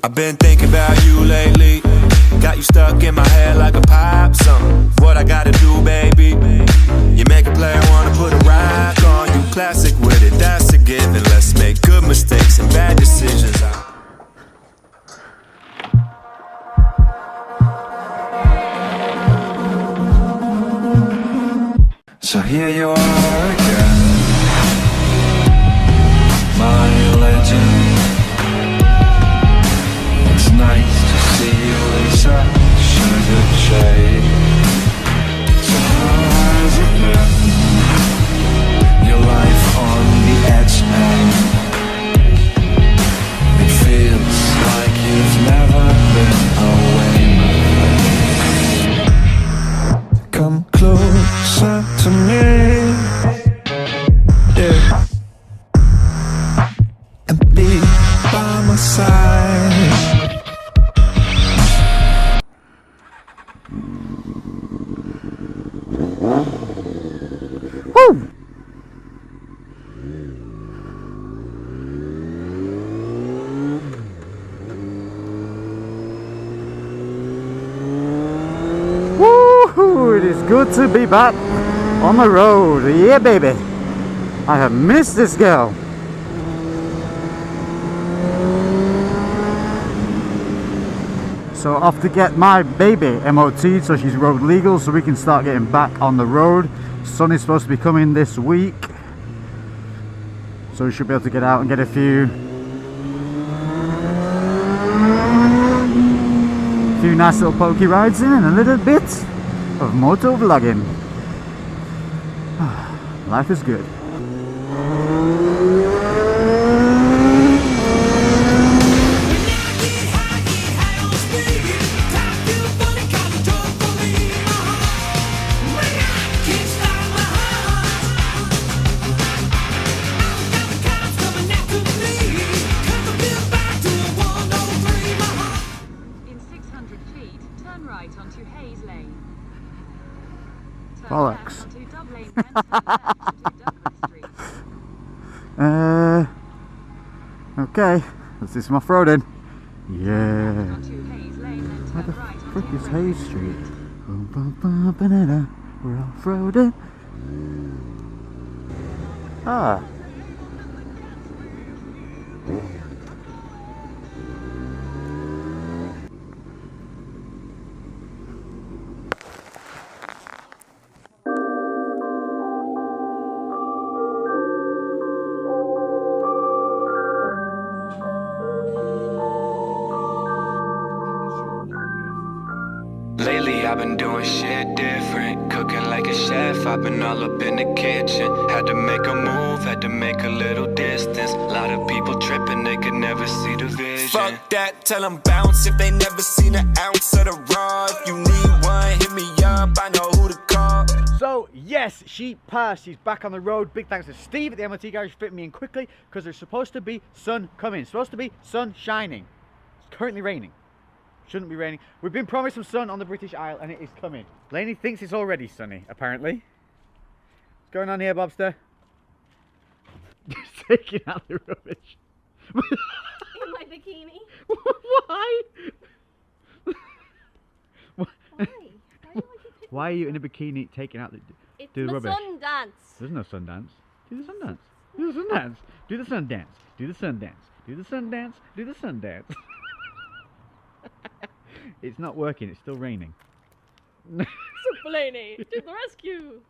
I've been thinking about you lately. Got you stuck in my head like a pop song. What I gotta do, baby? You make a player wanna put a rock on you. Classic with it, that's a given. Let's make good mistakes and bad decisions. So here you are again, my legend. It's nice to see you in such a good shape. So how has it been? Your life on the edge now. It feels like you've never been away. Come closer to me, yeah, and be by my side. Woo! Woohoo! It is good to be back on the road. Yeah, baby. I have missed this girl. So off to get my baby MOT'd so she's road legal so we can start getting back on the road. Sun is supposed to be coming this week, so we should be able to get out and get a few nice little pokey rides in and a little bit of moto vlogging. Life is good. Bollocks. Okay, let's do some off-roading. Yeah. Where the frick is Hayes Street? We're off-roading. Ah. Lately I've been doing shit different, cooking like a chef. I've been all up in the kitchen. Had to make a move, had to make a little distance. A lot of people tripping, they could never see the vision. Fuck that, tell them bounce if they never seen an ounce of the raw. If you need one, hit me up, I know who to call. So yes, she passed. She's back on the road. Big thanks to Steve at the MOT garage for fitting me in quickly because there's supposed to be sun coming. It's supposed to be sun shining. It's currently raining. Shouldn't be raining. We've been promised some sun on the British Isle and it is coming. Lainey thinks it's already sunny, apparently. What's going on here, Bobster? Just taking out the rubbish. In my bikini. Why? Why are you in a bikini taking out the rubbish? It's sun dance. There's no sun dance. Do the sun dance. Do the sun dance. Do the sun dance. Do the sun dance. Do the sun dance. Do the sun dance. It's not working, it's still raining. Super Laney, to the rescue!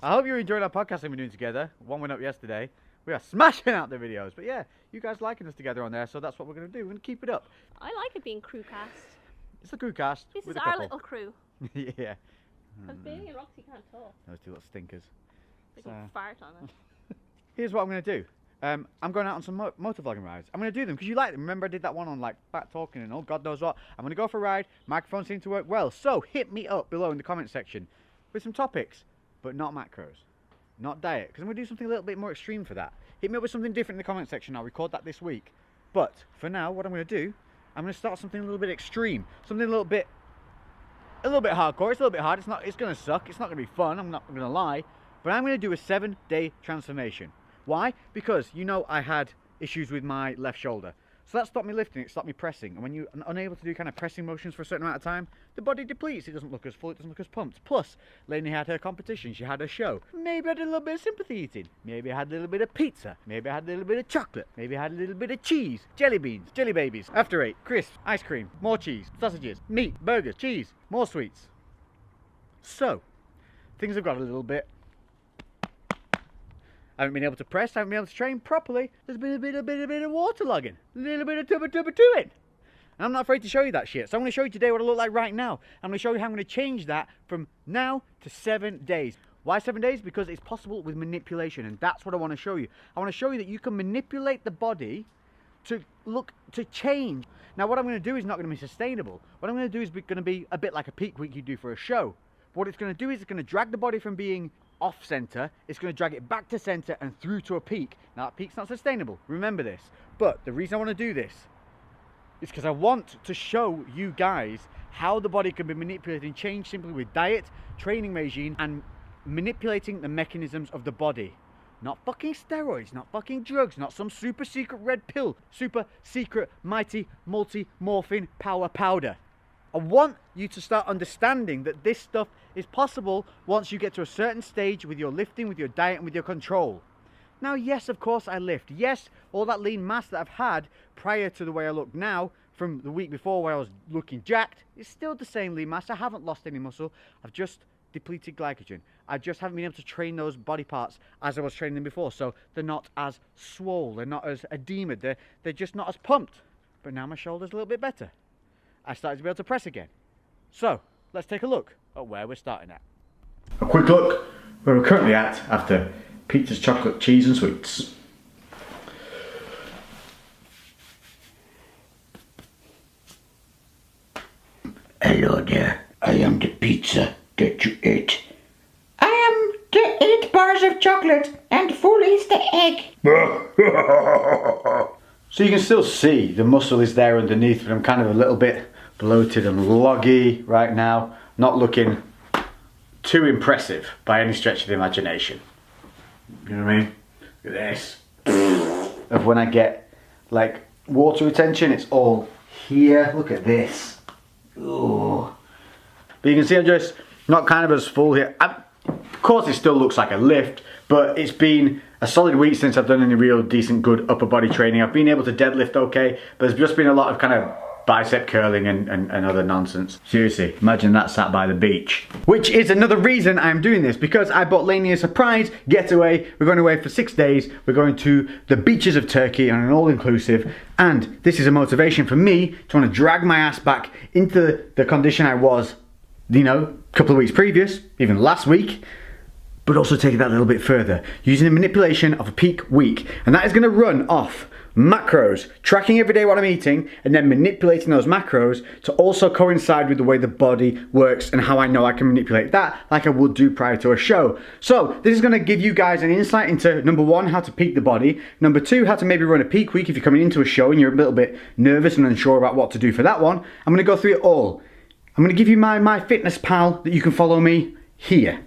I hope you enjoyed our podcast we've been doing together. One went up yesterday. We are smashing out the videos. But yeah, you guys liking us together on there, so that's what we're going to do. We're going to keep it up. I like it being crew cast. It's a crew cast. This with is a our couple. little crew. Yeah. Because Bailey and Roxy can't talk. Those two little stinkers. They can fart on it. Here's what I'm going to do. I'm going out on some motor vlogging rides. I'm going to do them because you like them. Remember I did that one on like back talking and all God knows what. I'm going to go for a ride. Microphones seem to work well. So hit me up below in the comment section with some topics, but not macros, not diet, because I'm going to do something a little bit more extreme for that. Hit me up with something different in the comment section. I'll record that this week. But for now, what I'm going to do, I'm going to start something a little bit extreme, something a little bit hardcore. It's a little bit hard. It's going to suck. It's not going to be fun. I'm not going to lie. But I'm going to do a 7-day transformation. Why? Because, you know, I had issues with my left shoulder. So that stopped me lifting, it stopped me pressing. And when you're unable to do kind of pressing motions for a certain amount of time, the body depletes. It doesn't look as full, it doesn't look as pumped. Plus, Lainey had her competition, she had her show. Maybe I had a little bit of sympathy eating. Maybe I had a little bit of pizza. Maybe I had a little bit of chocolate. Maybe I had a little bit of cheese, jelly beans, jelly babies, after 8, crisps, ice cream, more cheese, sausages, meat, burgers, cheese, more sweets. So, things have got a little bit. I haven't been able to press, I haven't been able to train properly. There's been a bit of waterlogging, a little bit of tubba to it. And I'm not afraid to show you that shit. So I'm going to show you today what I look like right now. I'm going to show you how I'm going to change that from now to 7 days. Why 7 days? Because it's possible with manipulation, and that's what I want to show you. I want to show you that you can manipulate the body to change. Now what I'm going to do is not going to be sustainable. What I'm going to do is going to be a bit like a peak week you do for a show. What it's going to do is it's going to drag the body from being off center, it's going to drag it back to center and through to a peak. Now that peak's not sustainable, remember this. But the reason I want to do this is because I want to show you guys how the body can be manipulated and changed simply with diet, training regime, and manipulating the mechanisms of the body. Not fucking steroids, not fucking drugs, not some super secret red pill, super secret mighty multi-morphine power powder. I want you to start understanding that this stuff is possible once you get to a certain stage with your lifting, with your diet, and with your control. Now, yes, of course I lift. Yes, all that lean mass that I've had prior to the way I look now, from the week before where I was looking jacked, is still the same lean mass. I haven't lost any muscle. I've just depleted glycogen. I just haven't been able to train those body parts as I was training them before. So they're not as swole, they're not as edematous, they're just not as pumped. But now my shoulder's a little bit better. I started to be able to press again. So, let's take a look at where we're starting at. A quick look where we're currently at after Peter's chocolate, cheese and sweets. Hello there, I am the pizza that you ate. I am the 8 bars of chocolate and full Easter egg. So you can still see the muscle is there underneath, but I'm kind of a little bit bloated and loggy right now. Not looking too impressive by any stretch of the imagination. You know what I mean? Look at this. Of when I get like water retention, it's all here. Look at this. Ooh. But you can see I'm just not kind of as full here. Of course it still looks like a lift, but it's been a solid week since I've done any real decent good upper body training. I've been able to deadlift okay, but there's just been a lot of kind of bicep curling and other nonsense. Seriously, imagine that sat by the beach. Which is another reason I'm doing this, because I bought Lainey a surprise getaway. We're going away for 6 days. We're going to the beaches of Turkey on an all-inclusive, and this is a motivation for me to want to drag my ass back into the condition I was, you know, a couple of weeks previous, even last week, but also take it that little bit further, using the manipulation of a peak week. And that is going to run off macros, tracking every day what I'm eating, and then manipulating those macros to also coincide with the way the body works and how I know I can manipulate that like I would do prior to a show. So this is going to give you guys an insight into, number one, how to peak the body, number two, how to maybe run a peak week if you're coming into a show and you're a little bit nervous and unsure about what to do for that one. I'm going to go through it all. I'm going to give you my MyFitnessPal that you can follow me here.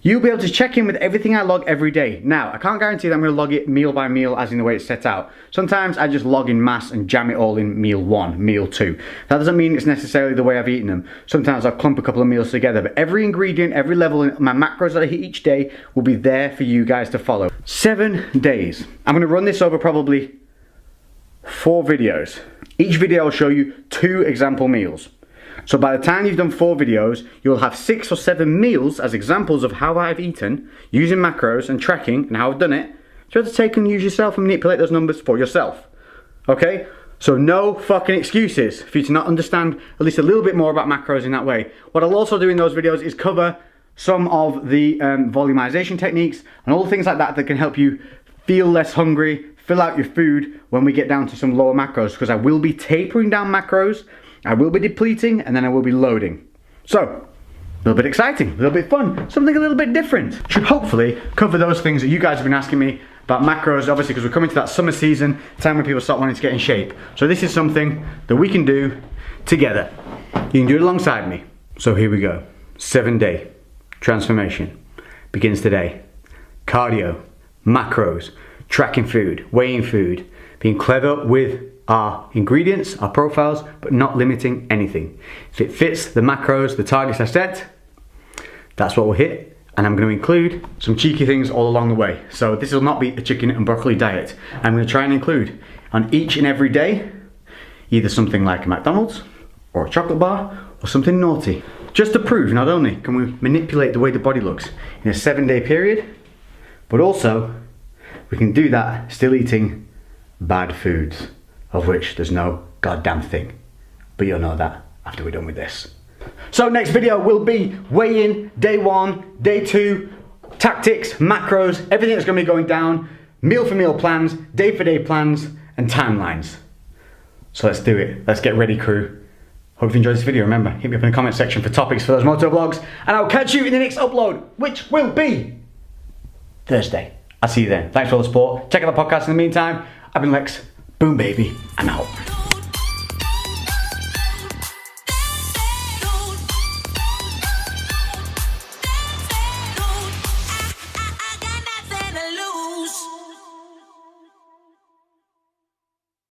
You'll be able to check in with everything I log every day. Now, I can't guarantee that I'm going to log it meal by meal as in the way it's set out. Sometimes I just log in mass and jam it all in meal 1, meal 2. That doesn't mean it's necessarily the way I've eaten them. Sometimes I'll clump a couple of meals together, but every ingredient, every level in my macros that I hit each day will be there for you guys to follow. 7 days. I'm going to run this over probably 4 videos. Each video will show you 2 example meals. So by the time you've done 4 videos, you'll have 6 or 7 meals as examples of how I've eaten, using macros and tracking and how I've done it. So you have to take and use yourself and manipulate those numbers for yourself. Okay? So no fucking excuses for you to not understand at least a little bit more about macros in that way. What I'll also do in those videos is cover some of the volumization techniques and all the things like that that can help you feel less hungry, fill out your food when we get down to some lower macros, because I will be tapering down macros, I will be depleting, and then I will be loading. So, a little bit exciting, a little bit fun, something a little bit different. Should hopefully cover those things that you guys have been asking me about macros, obviously because we're coming to that summer season, time when people start wanting to get in shape. So this is something that we can do together. You can do it alongside me. So here we go. 7-day transformation begins today. Cardio, macros, tracking food, weighing food, being clever with our ingredients, our profiles, but not limiting anything. If it fits the macros, the targets I set, that's what we'll hit. And I'm going to include some cheeky things all along the way. So this will not be a chicken and broccoli diet. I'm going to try and include on each and every day either something like a McDonald's or a chocolate bar or something naughty. Just to prove not only can we manipulate the way the body looks in a 7-day period, but also we can do that still eating bad foods, of which there's no goddamn thing. But you'll know that after we're done with this. So next video will be weigh-in, day 1, day 2, tactics, macros, everything that's going to be going down, meal for meal plans, day for day plans, and timelines. So let's do it. Let's get ready, crew. Hope you enjoyed this video. Remember, hit me up in the comment section for topics for those moto vlogs, and I'll catch you in the next upload, which will be Thursday. I'll see you then. Thanks for all the support. Check out the podcast in the meantime. I've been Lex. Boom, baby. I'm out.